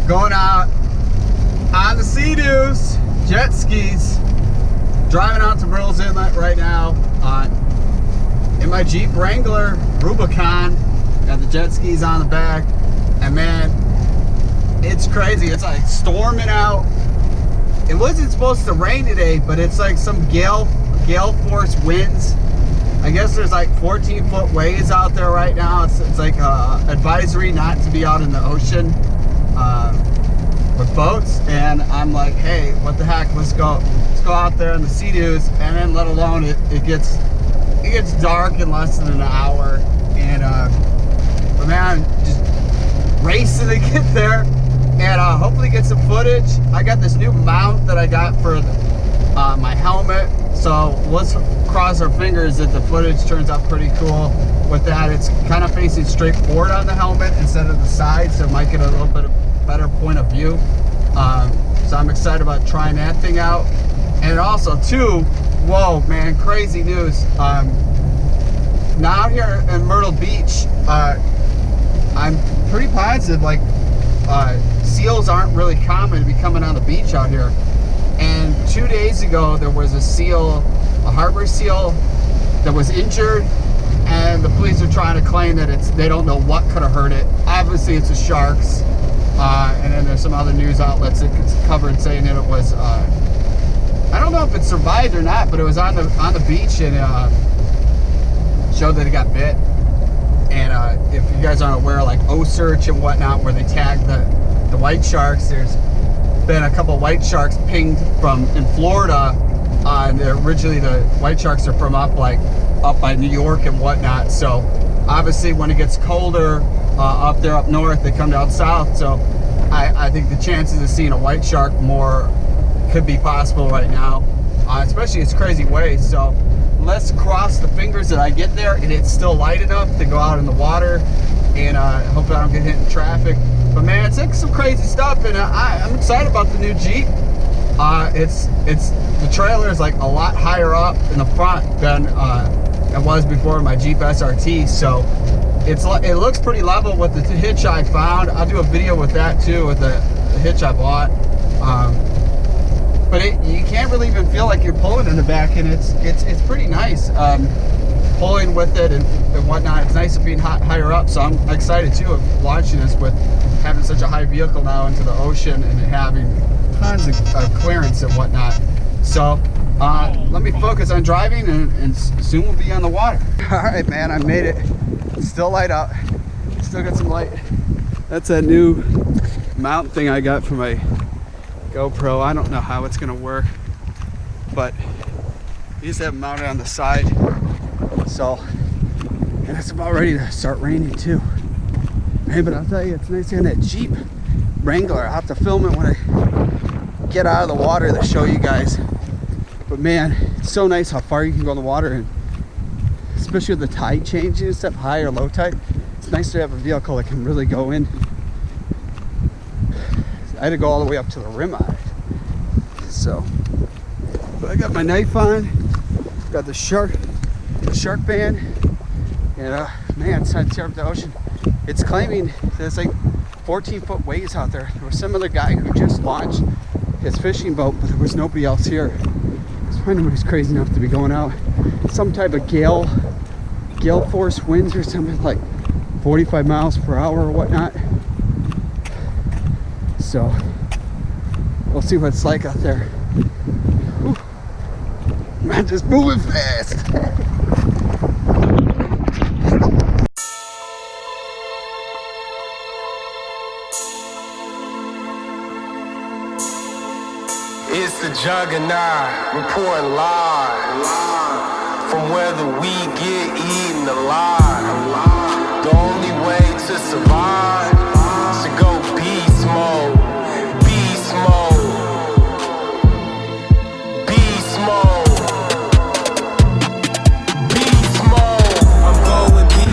going out on the Sea Doos, jet skis, driving out to Myrtle's Inlet right now in my Jeep Wrangler Rubicon. Got the jet skis on the back, and man, it's crazy. It's like storming out. It wasn't supposed to rain today, but it's like some Gail Force winds. I guess there's like 14-foot waves out there right now. It's like advisory not to be out in the ocean with boats. And I'm like, hey, what the heck? Let's go out there in the Sea Doos, and then let alone it gets dark in less than an hour. And but man, just racing to get there. And hopefully get some footage. I got this new mount that I got for my helmet, so let's cross our fingers that the footage turns out pretty cool with that. It's kind of facing straight forward on the helmet instead of the side, so it might get a little bit of better point of view. So I'm excited about trying that thing out. And also too, whoa man, crazy news. Now out here in Myrtle Beach, I'm pretty positive like seals aren't really common to be coming on the beach out here. And 2 days ago there was a harbor seal that was injured, and the police are trying to claim that they don't know what could have hurt it. Obviously it's the sharks, and then there's some other news outlets that covered saying that it was I don't know if it survived or not, but it was on the beach, and showed that it got bit. And if you guys aren't aware, like O-Search and whatnot, where they tag the white sharks, there's been a couple white sharks pinged in Florida. And originally the white sharks are from up by New York and whatnot. So obviously when it gets colder up there up north, they come down south. So I think the chances of seeing a white shark more could be possible right now, especially it's crazy waves. So let's cross the fingers that I get there and it's still light enough to go out in the water, and hopefully I don't get hit in traffic. But man, it's like some crazy stuff, and I'm excited about the new Jeep. The trailer is like a lot higher up in the front than it was before my Jeep SRT, so it looks pretty level with the hitch I found. I'll do a video with that too, with the hitch I bought. But you can't really even feel like you're pulling in the back, and it's pretty nice pulling with it and whatnot. It's nice being higher up, so I'm excited too of launching this with having such a high vehicle now into the ocean and having tons of clearance and whatnot. So let me focus on driving, and soon we'll be on the water. All right, man, I made it. It's still light out. Still got some light. That's that new mount thing I got for my GoPro. I don't know how it's gonna work, but you just have it mounted on the side. So, and it's about ready to start raining too. Hey, but I'll tell you, it's nice having that Jeep Wrangler. I'll have to film it when I get out of the water to show you guys. But man, it's so nice how far you can go in the water, and especially with the tide changes and stuff, high or low tide, it's nice to have a vehicle that can really go in. I had to go all the way up to the rim on it. So, but I got my knife on, got the shark band, and man, it's time to tear up the ocean. It's claiming there's like 14-foot waves out there. There was some other guy who just launched his fishing boat, but there was nobody else here. So anybody's crazy enough to be going out. Some type of Gail Force winds or something, like 45 miles per hour or whatnot. So we'll see what it's like out there. Whew. Man, just moving fast. It's the Juggernaut reporting live from where the weed get eaten alive. The only way to survive is to go beast mode, beast mode, beast mode, beast mode. I'm going beast.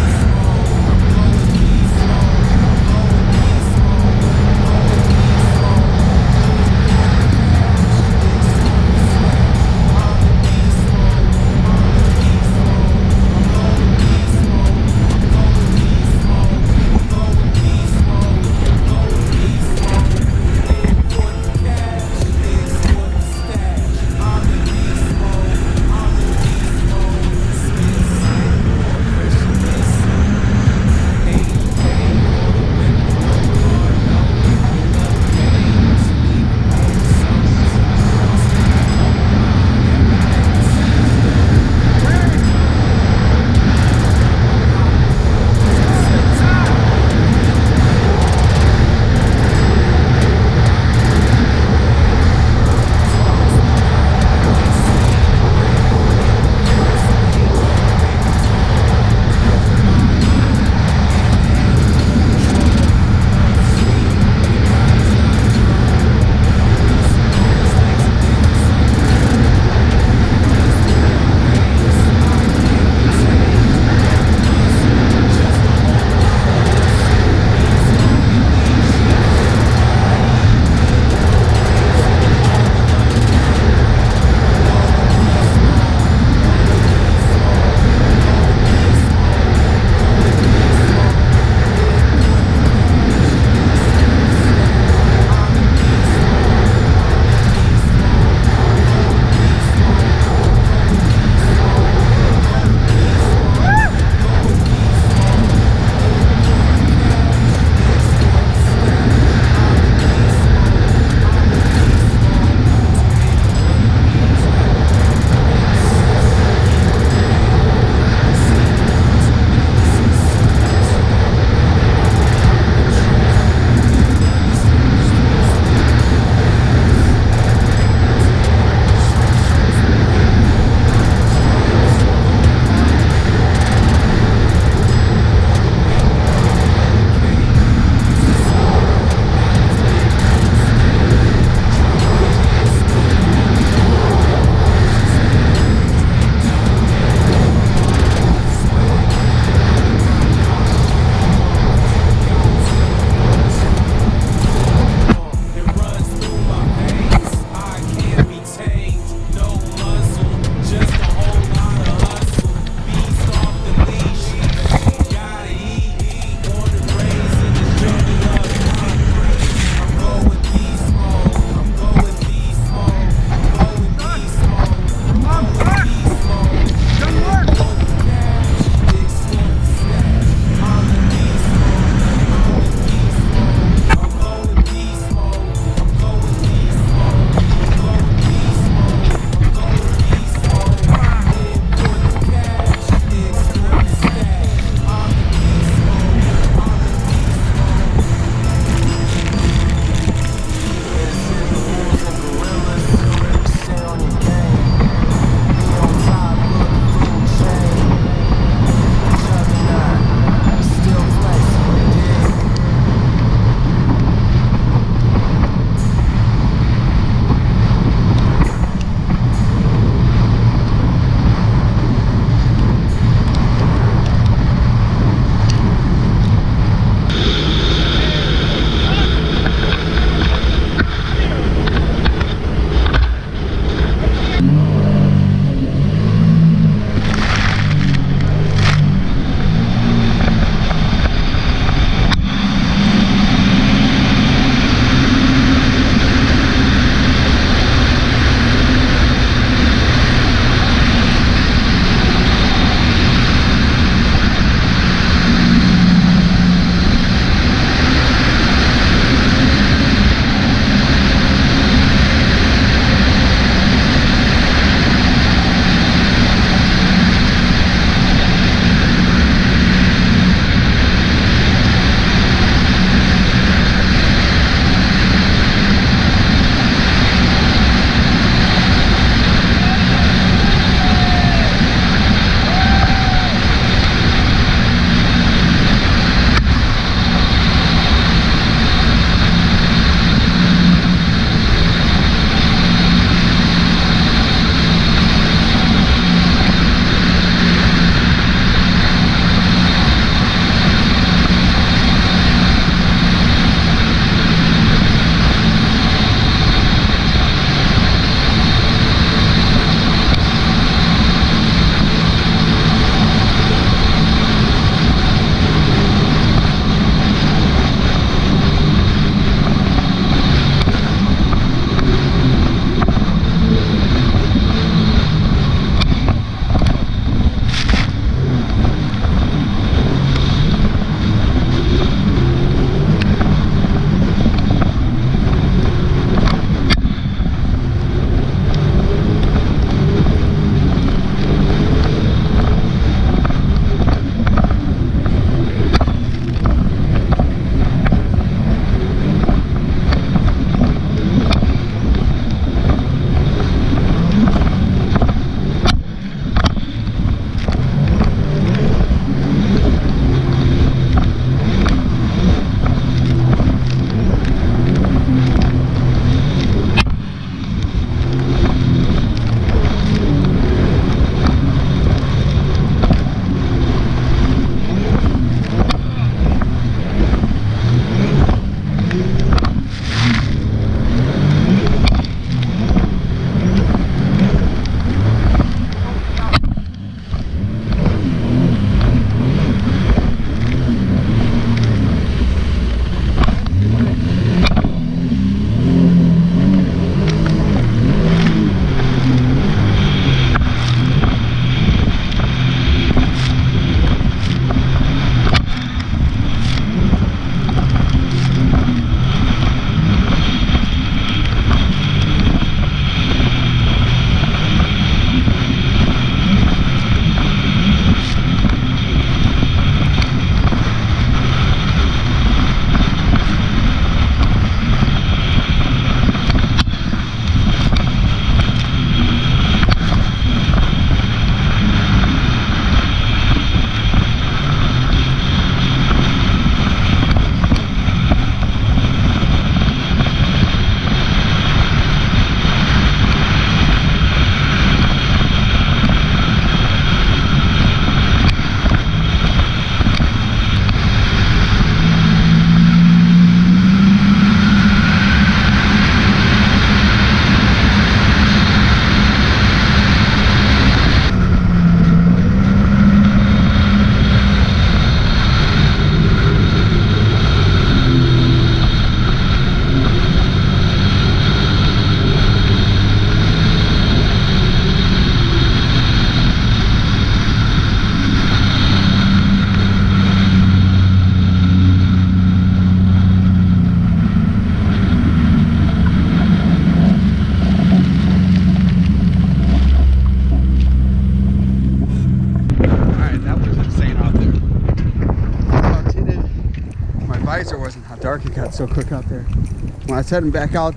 surprised it wasn't how dark it got so quick out there. When I was heading back out,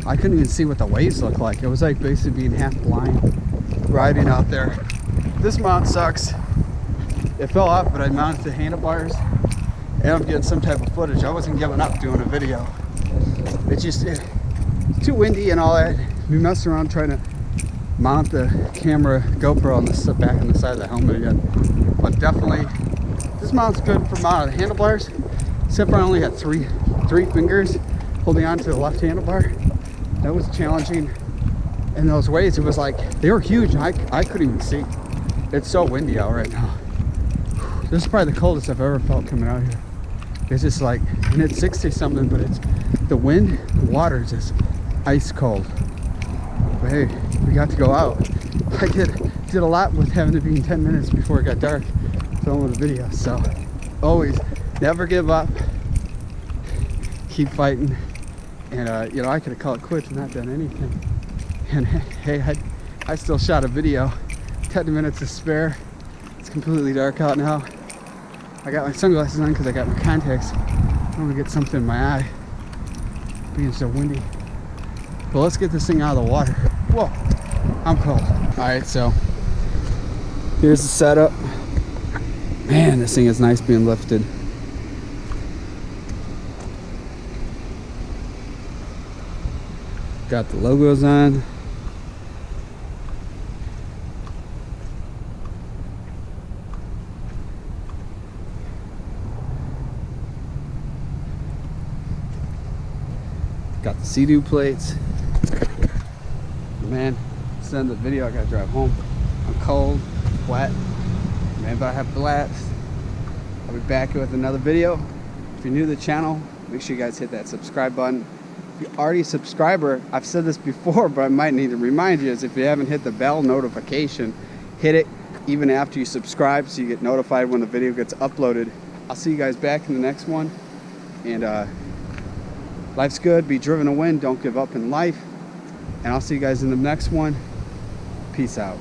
I couldn't even see what the waves looked like. It was like basically being half blind riding out there. This mount sucks. It fell off, but I mounted the handlebars and I'm getting some type of footage. I wasn't giving up doing a video. It's too windy and all that. We messed around trying to mount the camera GoPro on the back on the side of the helmet again. But definitely, this mount's good for mounting the handlebars, except for I only had three fingers holding on to the left handlebar. That was challenging. And those waves, it was like, they were huge. I couldn't even see. It's so windy out right now. This is probably the coldest I've ever felt coming out here. It's just like, and it's 60 something, but it's the wind, the water is just ice cold. But hey, we got to go out. I did a lot with having to be in 10 minutes before it got dark filming the video. So always never give up, keep fighting. And you know, I could have called it quits and not done anything. And hey, I still shot a video, 10 minutes to spare. It's completely dark out now. I got my sunglasses on because I got my contacts. I want to get something in my eye, being so windy. But let's get this thing out of the water. Whoa, I'm cold. All right, so here's the setup. Man, this thing is nice being lifted. Got the logos on. Got the Sea Doo plates. Man, send the video, I gotta drive home. I'm cold, wet, man, but I have a blast. I'll be back with another video. If you're new to the channel, make sure you guys hit that subscribe button. If you're already a subscriber, I've said this before, but I might need to remind you, is if you haven't hit the bell notification, hit it even after you subscribe so you get notified when the video gets uploaded. I'll see you guys back in the next one. And life's good, be driven to win, don't give up in life. And I'll see you guys in the next one. Peace out.